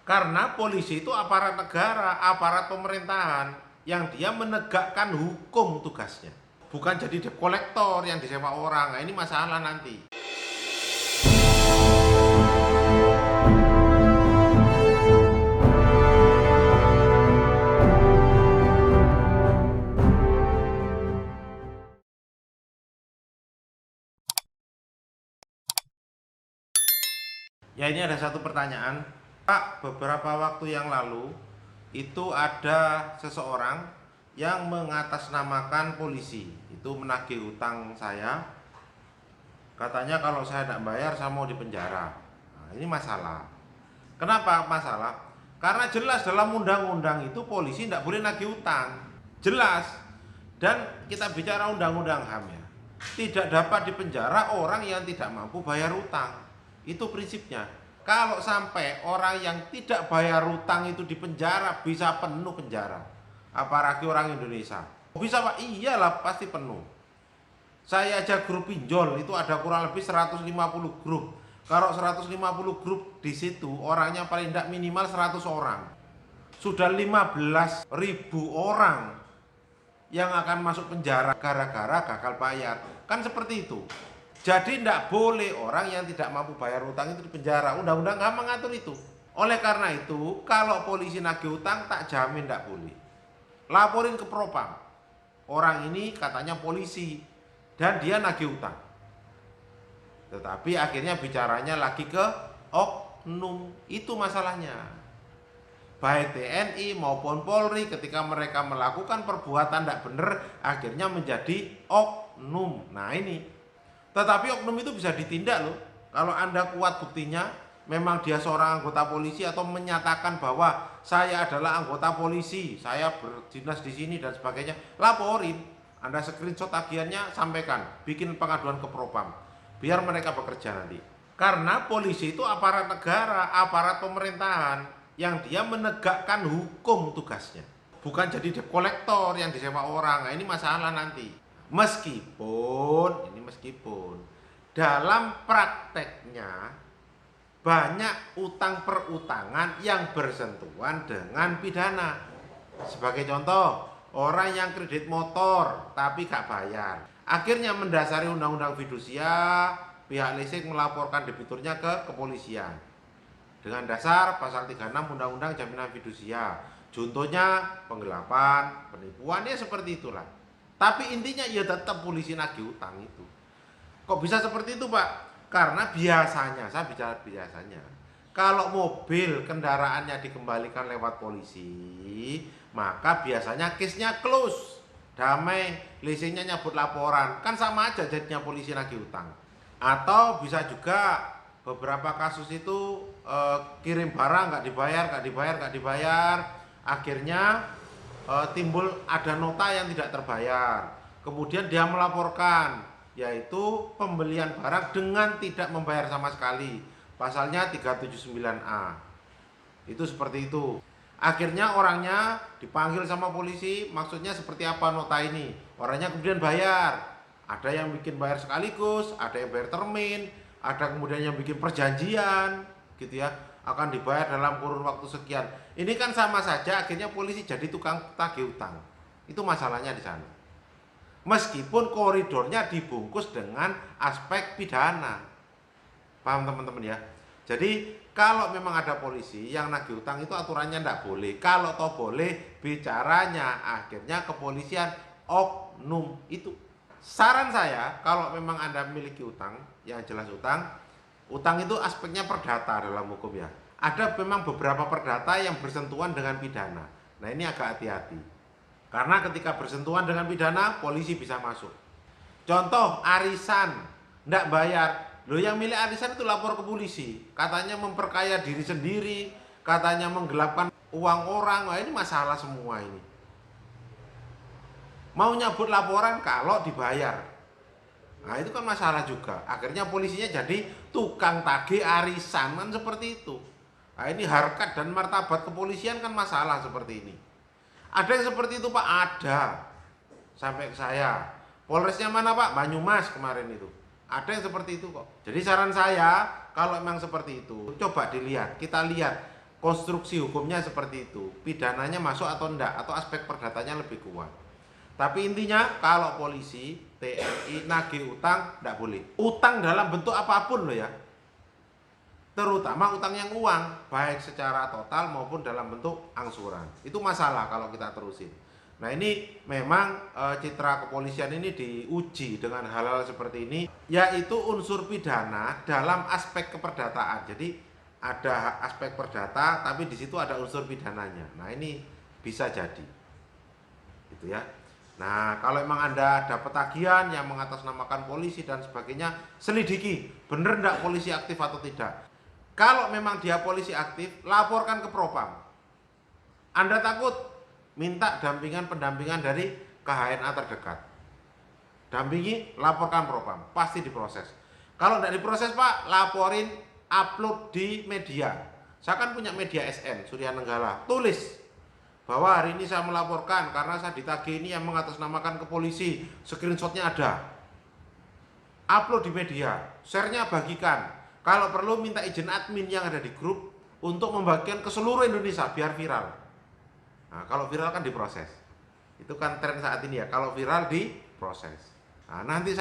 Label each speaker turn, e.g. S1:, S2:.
S1: Karena polisi itu aparat negara, aparat pemerintahan yang dia menegakkan hukum tugasnya. Bukan jadi debt collector yang disewa orang. Nah, ini masalah nanti. Ya, ini ada satu pertanyaan. Pak, beberapa waktu yang lalu itu ada seseorang yang mengatasnamakan polisi. Itu menagih utang saya. Katanya kalau saya tidak bayar saya mau dipenjara. Nah, ini masalah. Kenapa masalah? Karena jelas dalam undang-undang itu polisi tidak boleh nagih utang. Jelas. Dan kita bicara undang-undang HAM ya. Tidak dapat dipenjara orang yang tidak mampu bayar utang. Itu prinsipnya. Kalau sampai orang yang tidak bayar utang itu dipenjara, bisa penuh penjara. Apalagi orang Indonesia. Bisa Pak? Iyalah, pasti penuh. Saya aja grup pinjol itu ada kurang lebih 150 grup. Kalau 150 grup di situ orangnya paling tidak minimal 100 orang. Sudah 15.000 orang yang akan masuk penjara gara-gara gagal bayar. Kan seperti itu. Jadi tidak boleh orang yang tidak mampu bayar utang itu dipenjara. Undang-undang nggak mengatur itu. Oleh karena itu, kalau polisi nagih utang tak jamin tidak boleh. Laporin ke Propam. Orang ini katanya polisi dan dia nagih utang. Tetapi akhirnya bicaranya lagi ke oknum. Itu masalahnya. Baik TNI maupun Polri ketika mereka melakukan perbuatan tidak benar akhirnya menjadi oknum. Nah ini. Tetapi oknum itu bisa ditindak loh. Kalau Anda kuat buktinya, memang dia seorang anggota polisi atau menyatakan bahwa saya adalah anggota polisi, saya berdinas di sini dan sebagainya, laporin. Anda screenshot tagihannya, sampaikan, bikin pengaduan ke Propam, biar mereka bekerja nanti. Karena polisi itu aparat negara, aparat pemerintahan yang dia menegakkan hukum tugasnya. Bukan jadi debt collector yang disewa orang. Nah, ini masalah nanti. Meskipun dalam prakteknya banyak utang perutangan yang bersentuhan dengan pidana. Sebagai contoh, orang yang kredit motor tapi gak bayar, akhirnya mendasari undang-undang fidusia, pihak leasing melaporkan debiturnya ke kepolisian dengan dasar pasal 36 undang-undang jaminan fidusia. Contohnya penggelapan, penipuan, ya seperti itulah. Tapi intinya ya tetap polisi nagih utang itu. Kok bisa seperti itu Pak? Karena biasanya, saya bicara biasanya, kalau mobil kendaraannya dikembalikan lewat polisi, maka biasanya case-nya close, damai, leasingnya nyabut laporan, kan sama aja jadinya polisi nagih utang. Atau bisa juga beberapa kasus itu kirim barang nggak dibayar, akhirnya timbul ada nota yang tidak terbayar, kemudian dia melaporkan, yaitu pembelian barang dengan tidak membayar sama sekali, pasalnya 379A. Itu seperti itu. Akhirnya orangnya dipanggil sama polisi, maksudnya seperti apa nota ini, orangnya kemudian bayar. Ada yang bikin bayar sekaligus, ada yang bayar termin, ada kemudian yang bikin perjanjian gitu ya, akan dibayar dalam kurun waktu sekian. Ini kan sama saja akhirnya polisi jadi tukang tagih utang. Itu masalahnya di sana. Meskipun koridornya dibungkus dengan aspek pidana. Paham teman-teman ya? Jadi kalau memang ada polisi yang nagih utang itu aturannya tidak boleh. Kalau toh boleh, bicaranya akhirnya kepolisian oknum itu. Saran saya, kalau memang Anda memiliki utang, yang jelas utang itu aspeknya perdata dalam hukum ya. Ada memang beberapa perdata yang bersentuhan dengan pidana. Nah ini agak hati-hati. Karena ketika bersentuhan dengan pidana, polisi bisa masuk. Contoh, arisan, tidak bayar. Loh, yang milik arisan itu lapor ke polisi. Katanya memperkaya diri sendiri, katanya menggelapkan uang orang. Wah ini masalah semua ini. Mau nyabut laporan kalau dibayar. Nah itu kan masalah juga. Akhirnya polisinya jadi tukang tagih arisan, kan seperti itu. Nah ini harkat dan martabat kepolisian kan masalah seperti ini. Ada yang seperti itu Pak? Ada. Sampai ke saya. Polresnya mana Pak? Banyumas kemarin itu. Ada yang seperti itu kok. Jadi saran saya, kalau memang seperti itu, coba dilihat. Kita lihat konstruksi hukumnya seperti itu, pidananya masuk atau enggak, atau aspek perdatanya lebih kuat. Tapi intinya kalau polisi, TNI nagih utang enggak boleh. Utang dalam bentuk apapun loh ya. Terutama utang yang uang, baik secara total maupun dalam bentuk angsuran. Itu masalah kalau kita terusin. Nah ini memang citra kepolisian ini diuji dengan hal-hal seperti ini, yaitu unsur pidana dalam aspek keperdataan. Jadi ada aspek perdata, tapi di situ ada unsur pidananya. Nah ini bisa jadi, gitu ya. Nah kalau memang Anda dapat tagihan yang mengatasnamakan polisi dan sebagainya, selidiki bener enggak polisi aktif atau tidak. Kalau memang dia polisi aktif, laporkan ke Propam. Anda takut, minta pendampingan dari KHNA terdekat. Dampingi, laporkan Propam, pasti diproses. Kalau tidak diproses Pak, laporin, upload di media. Saya kan punya media SN, Surya Nenggala. Tulis bahwa hari ini saya melaporkan karena saya ditagih ini yang mengatasnamakan ke polisi. Screenshotnya ada. Upload di media, share-nya bagikan. Kalau perlu minta izin admin yang ada di grup untuk membagikan ke seluruh Indonesia biar viral. Nah, kalau viral kan diproses. Itu kan tren saat ini ya, kalau viral diproses. Nah, nanti saya